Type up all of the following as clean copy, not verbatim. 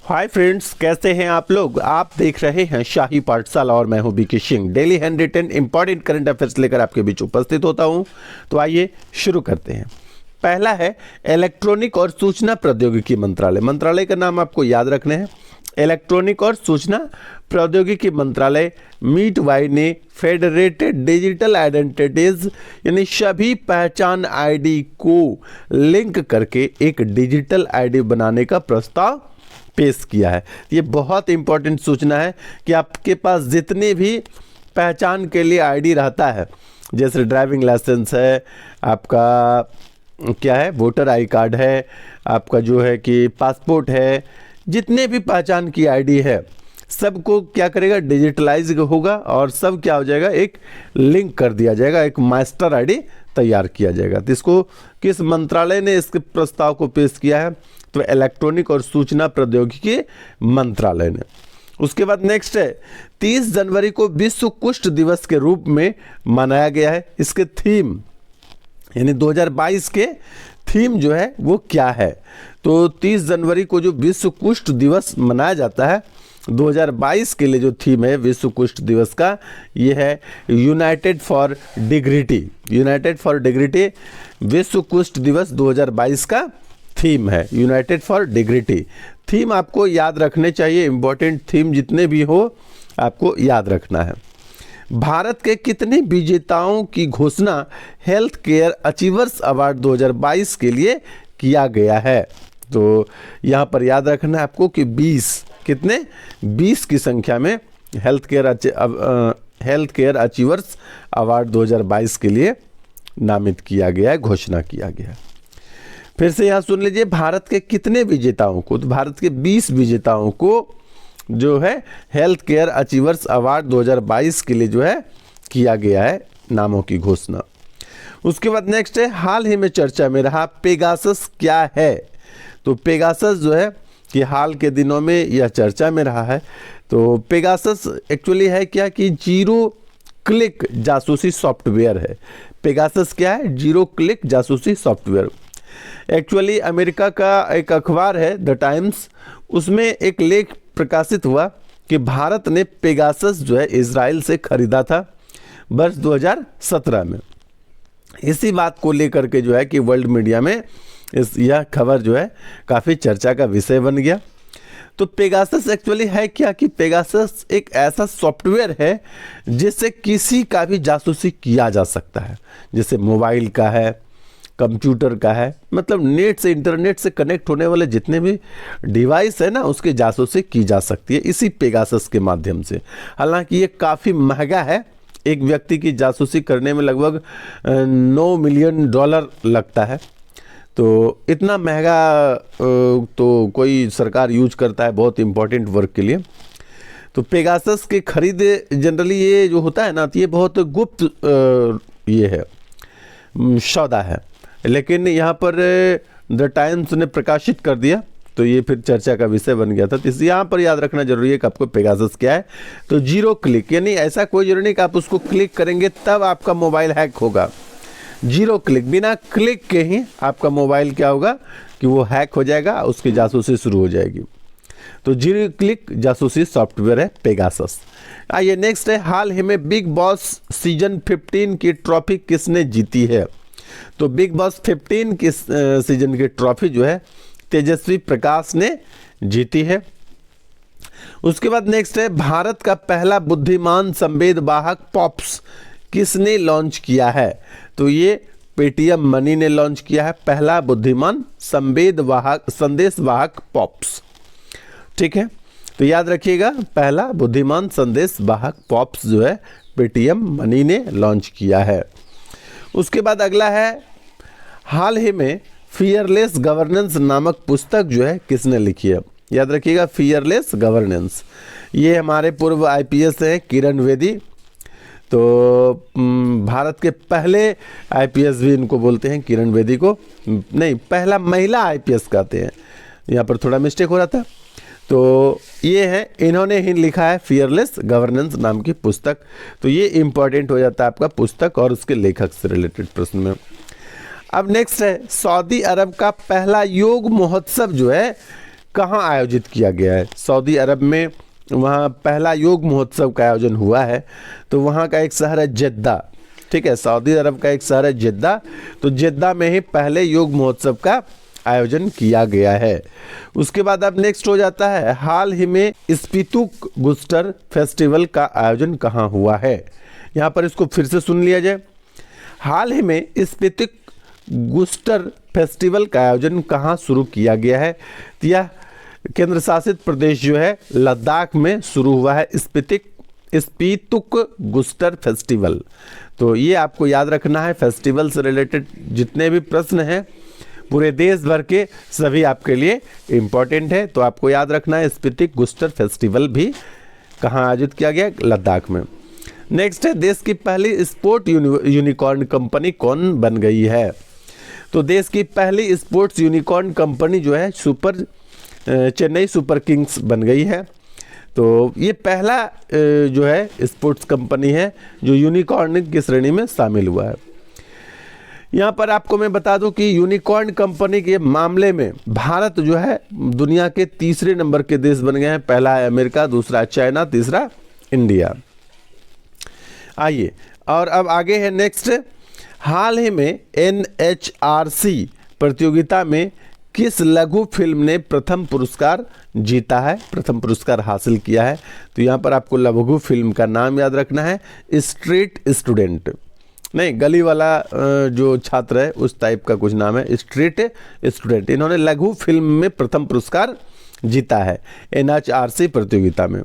Hi friends, कैसे हैं आप लोग। आप देख रहे हैं शाही पाठशाला और मैं हूं BK Singh. Daily handwritten important current affairs लेकर आपके बीच उपस्थित होता हूं। तो आइए शुरू करते हैं। पहला है इलेक्ट्रॉनिक और सूचना प्रौद्योगिकी मंत्रालय। मंत्रालय का नाम आपको याद रखने हैं, इलेक्ट्रॉनिक और सूचना प्रौद्योगिकी मंत्रालय। मीटवाई ने फेडरेटेड डिजिटल आइडेंटिटीज यानी सभी पहचान आईडी को लिंक करके एक डिजिटल आईडी बनाने का प्रस्ताव पेश किया है। ये बहुत इंपॉर्टेंट सूचना है कि आपके पास जितने भी पहचान के लिए आईडी रहता है, जैसे ड्राइविंग लाइसेंस है, आपका क्या है वोटर आई कार्ड है, आपका जो है कि पासपोर्ट है, जितने भी पहचान की आईडी है सबको क्या करेगा, डिजिटलाइज होगा और सब क्या हो जाएगा, एक लिंक कर दिया जाएगा, एक मास्टर आईडी तैयार किया जाएगा। तो इसको किस मंत्रालय ने इसके प्रस्ताव को पेश किया है, तो इलेक्ट्रॉनिक और सूचना प्रौद्योगिकी मंत्रालय ने। उसके बाद नेक्स्ट है 30 जनवरी को विश्व कुष्ठ दिवस के रूप में मनाया गया है। इसके थीम यानी 2022 के थीम जो है वो क्या है, तो 30 जनवरी को जो विश्व कुष्ठ दिवस मनाया जाता है 2022 के लिए जो थीम है विश्व कुष्ठ दिवस का, ये है United for dignity. United for dignity विश्व कुष्ठ दिवस 2022 का थीम है, यूनाइटेड फॉर डिग्निटी। थीम आपको याद रखने चाहिए, इंपॉर्टेंट थीम जितने भी हो आपको याद रखना है। भारत के कितने विजेताओं की घोषणा हेल्थ केयर अचीवर्स अवार्ड 2022 के लिए किया गया है, तो यहाँ पर याद रखना है आपको कि 20 कितने 20 की संख्या में हेल्थ केयर अचीवर्स अवार्ड 2022 के लिए नामित किया गया है, घोषणा किया गया है। फिर से यहाँ सुन लीजिए, भारत के कितने विजेताओं को, तो भारत के 20 विजेताओं को जो है हेल्थ केयर अचीवर्स अवार्ड 2022 के लिए जो है किया गया है नामों की घोषणा। उसके बाद नेक्स्ट है, हाल ही में चर्चा में रहा पेगासस क्या है, तो पेगासस जो है कि हाल के दिनों में यह चर्चा में रहा है। तो पेगासस एक्चुअली है क्या कि जीरो क्लिक जासूसी सॉफ्टवेयर है। पेगासस क्या है, जीरो क्लिक जासूसी सॉफ्टवेयर। एक्चुअली अमेरिका का एक अखबार है द टाइम्स, उसमें एक लेख प्रकाशित हुआ कि भारत ने पेगासस जो है इजराइल से खरीदा था वर्ष 2017 में। इसी बात को लेकर के जो है कि वर्ल्ड मीडिया में यह खबर जो है काफ़ी चर्चा का विषय बन गया। तो पेगासस एक्चुअली है क्या कि पेगासस एक ऐसा सॉफ्टवेयर है जिससे किसी का भी जासूसी किया जा सकता है, जैसे मोबाइल का है, कंप्यूटर का है, मतलब नेट से इंटरनेट से कनेक्ट होने वाले जितने भी डिवाइस है ना उसकी जासूसी की जा सकती है इसी पेगासस के माध्यम से। हालांकि ये काफ़ी महंगा है, एक व्यक्ति की जासूसी करने में लगभग 9 मिलियन डॉलर लगता है, तो इतना महंगा तो कोई सरकार यूज करता है बहुत इंपॉर्टेंट वर्क के लिए। तो पेगासस के खरीद जनरली ये जो होता है ना, तो ये बहुत गुप्त ये है सौदा है, लेकिन यहाँ पर द टाइम्स ने प्रकाशित कर दिया तो ये फिर चर्चा का विषय बन गया था। तो इस यहाँ पर याद रखना जरूरी है कि आपको पेगासस क्या है, तो जीरो क्लिक यानी ऐसा कोई जरूरी नहीं कि आप उसको क्लिक करेंगे तब आपका मोबाइल हैक होगा। जीरो क्लिक, बिना क्लिक के ही आपका मोबाइल क्या होगा कि वो हैक हो जाएगा, उसकी जासूसी शुरू हो जाएगी। तो जीरो क्लिक जासूसी सॉफ्टवेयर है पेगासस। आइए नेक्स्ट है, हाल ही में बिग बॉस सीजन 15 की ट्रॉफी किसने जीती है, तो बिग बॉस 15 की सीजन की ट्रॉफी जो है तेजस्वी प्रकाश ने जीती है। उसके बाद नेक्स्ट है, भारत का पहला बुद्धिमान संवेदवाहक पॉप्स किसने लॉन्च किया है, तो ये पेटीएम मनी ने लॉन्च किया है पहला बुद्धिमान संदेशवाहक पॉप्स। ठीक है, तो याद रखिएगा पहला बुद्धिमान संदेशवाहक पॉप्स जो है पेटीएम मनी ने लॉन्च किया है। उसके बाद अगला है, हाल ही में फियरलेस गवर्नेंस नामक पुस्तक जो है किसने लिखी है, याद रखिएगा फियरलेस गवर्नेंस, ये हमारे पूर्व आईपीएस हैं किरण बेदी। तो भारत के पहले आईपीएस भी इनको बोलते हैं, किरण बेदी को नहीं, पहला महिला आईपीएस कहते हैं, यहाँ पर थोड़ा मिस्टेक हो रहा था। तो ये है, इन्होंने ही लिखा है फियरलेस गवर्नेंस नाम की पुस्तक। तो ये इंपॉर्टेंट हो जाता है आपका पुस्तक और उसके लेखक से रिलेटेड प्रश्न में। अब नेक्स्ट है, सऊदी अरब का पहला योग महोत्सव जो है कहाँ आयोजित किया गया है? सऊदी अरब में वहाँ पहला योग महोत्सव का आयोजन हुआ है। तो वहाँ का एक शहर है जेद्दा, ठीक है, सऊदी अरब का एक शहर है जेद्दा। तो जेद्दा में ही पहले योग महोत्सव का आयोजन किया गया है। उसके बाद अब नेक्स्ट हो जाता है, हाल ही में स्पीतुक गुस्टर फेस्टिवल का आयोजन कहाँ हुआ है? यहाँ पर इसको फिर से सुन लिया जाए। हाल ही में स्पीतुक गुस्टर फेस्टिवल का आयोजन कहाँ शुरू किया गया है? तो यह केंद्र शासित प्रदेश जो है लद्दाख में शुरू हुआ है स्पीतुक गुस्टर फेस्टिवल। तो ये आपको याद रखना है। फेस्टिवल से रिलेटेड जितने भी प्रश्न हैं पूरे देश भर के सभी आपके लिए इम्पोर्टेंट है, तो आपको याद रखना है स्पीतुक गुस्टर फेस्टिवल भी कहाँ आयोजित किया गया? लद्दाख में। नेक्स्ट है, देश की पहली स्पोर्ट यूनिकॉर्न कंपनी कौन बन गई है? तो देश की पहली स्पोर्ट्स यूनिकॉर्न कंपनी जो है चेन्नई सुपर किंग्स बन गई है। तो ये पहला जो है स्पोर्ट्स कंपनी है जो यूनिकॉर्न की श्रेणी में शामिल हुआ है। यहाँ पर आपको मैं बता दूं कि यूनिकॉर्न कंपनी के मामले में भारत जो है दुनिया के तीसरे नंबर के देश बन गए हैं। पहला है अमेरिका, दूसरा चाइना, तीसरा इंडिया। आइए और अब आगे है नेक्स्ट, हाल ही में NHRC प्रतियोगिता में किस लघु फिल्म ने प्रथम पुरस्कार जीता है, प्रथम पुरस्कार हासिल किया है? तो यहाँ पर आपको लघु फिल्म का नाम याद रखना है, स्ट्रीट स्टूडेंट, नहीं गली वाला जो छात्र है उस टाइप का कुछ नाम है, स्ट्रीट स्टूडेंट। इन्होंने लघु फिल्म में प्रथम पुरस्कार जीता है NHRC प्रतियोगिता में।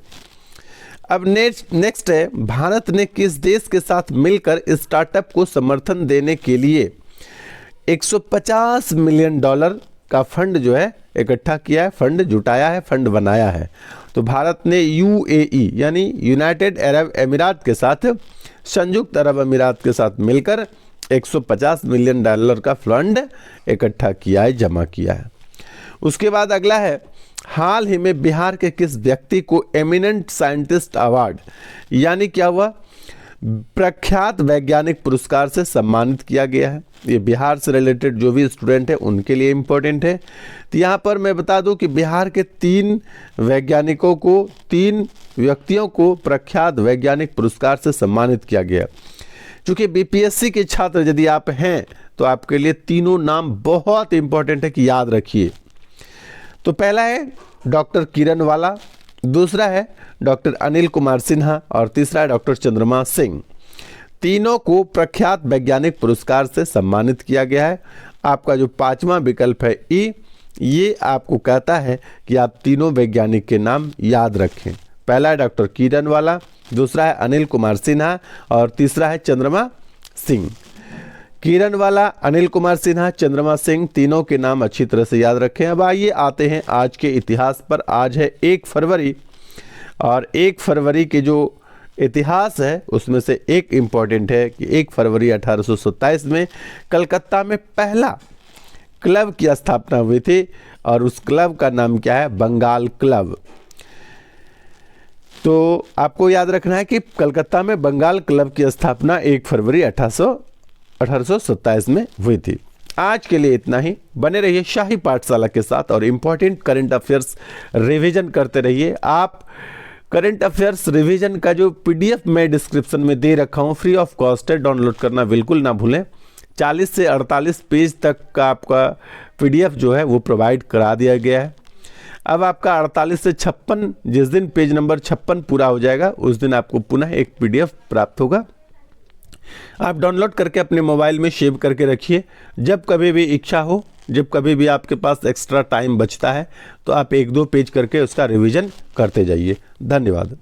अब नेक्स्ट है, भारत ने किस देश के साथ मिलकर स्टार्टअप को समर्थन देने के लिए $150 मिलियन का फंड जो है इकट्ठा किया है, फंड जुटाया है, फंड बनाया है? तो भारत ने UAE यानी यूनाइटेड अरब अमीरात के साथ, संयुक्त अरब अमीरात के साथ मिलकर $150 मिलियन का फंड इकट्ठा किया है, जमा किया है। उसके बाद अगला है, हाल ही में बिहार के किस व्यक्ति को एमिनेंट साइंटिस्ट अवार्ड यानी क्या हुआ, प्रख्यात वैज्ञानिक पुरस्कार से सम्मानित किया गया है? ये बिहार से रिलेटेड जो भी स्टूडेंट है उनके लिए इम्पोर्टेंट है। तो यहाँ पर मैं बता दूं कि बिहार के 3 वैज्ञानिकों को, 3 व्यक्तियों को प्रख्यात वैज्ञानिक पुरस्कार से सम्मानित किया गया। चूँकि BPSC के छात्र यदि आप हैं तो आपके लिए तीनों नाम बहुत इंपॉर्टेंट है कि याद रखिए। तो पहला है डॉक्टर किरणवाला, दूसरा है डॉक्टर अनिल कुमार सिन्हा और तीसरा है डॉक्टर चंद्रमा सिंह। तीनों को प्रख्यात वैज्ञानिक पुरस्कार से सम्मानित किया गया है। आपका जो 5वां विकल्प है ई, ये आपको कहता है कि आप तीनों वैज्ञानिक के नाम याद रखें। पहला है डॉक्टर किरणवाला, दूसरा है अनिल कुमार सिन्हा और तीसरा है चंद्रमा सिंह। किरणवाला, अनिल कुमार सिन्हा, चंद्रमा सिंह, तीनों के नाम अच्छी तरह से याद रखें। अब आइए आते हैं आज के इतिहास पर। आज है 1 फरवरी और 1 फरवरी के जो इतिहास है उसमें से एक इम्पॉर्टेंट है कि 1 फरवरी 1827 में कलकत्ता में पहला क्लब की स्थापना हुई थी और उस क्लब का नाम क्या है? बंगाल क्लब। तो आपको याद रखना है कि कलकत्ता में बंगाल क्लब की स्थापना 1 फरवरी 1827 में हुई थी। आज के लिए इतना ही। बने रहिए शाही पाठशाला के साथ और इम्पॉर्टेंट करंट अफेयर्स रिवीजन करते रहिए। आप करंट अफेयर्स रिवीजन का जो PDF मैं डिस्क्रिप्शन में दे रखा हूँ, फ्री ऑफ कॉस्ट है, डाउनलोड करना बिल्कुल ना भूलें। 40 से 48 पेज तक का आपका PDF जो है वो प्रोवाइड करा दिया गया है। अब आपका 48 से 56, जिस दिन पेज नंबर 56 पूरा हो जाएगा उस दिन आपको पुनः एक PDF प्राप्त होगा। आप डाउनलोड करके अपने मोबाइल में सेव करके रखिए। जब कभी भी इच्छा हो, जब कभी भी आपके पास एक्स्ट्रा टाइम बचता है तो आप 1-2 पेज करके उसका रिवीजन करते जाइए। धन्यवाद।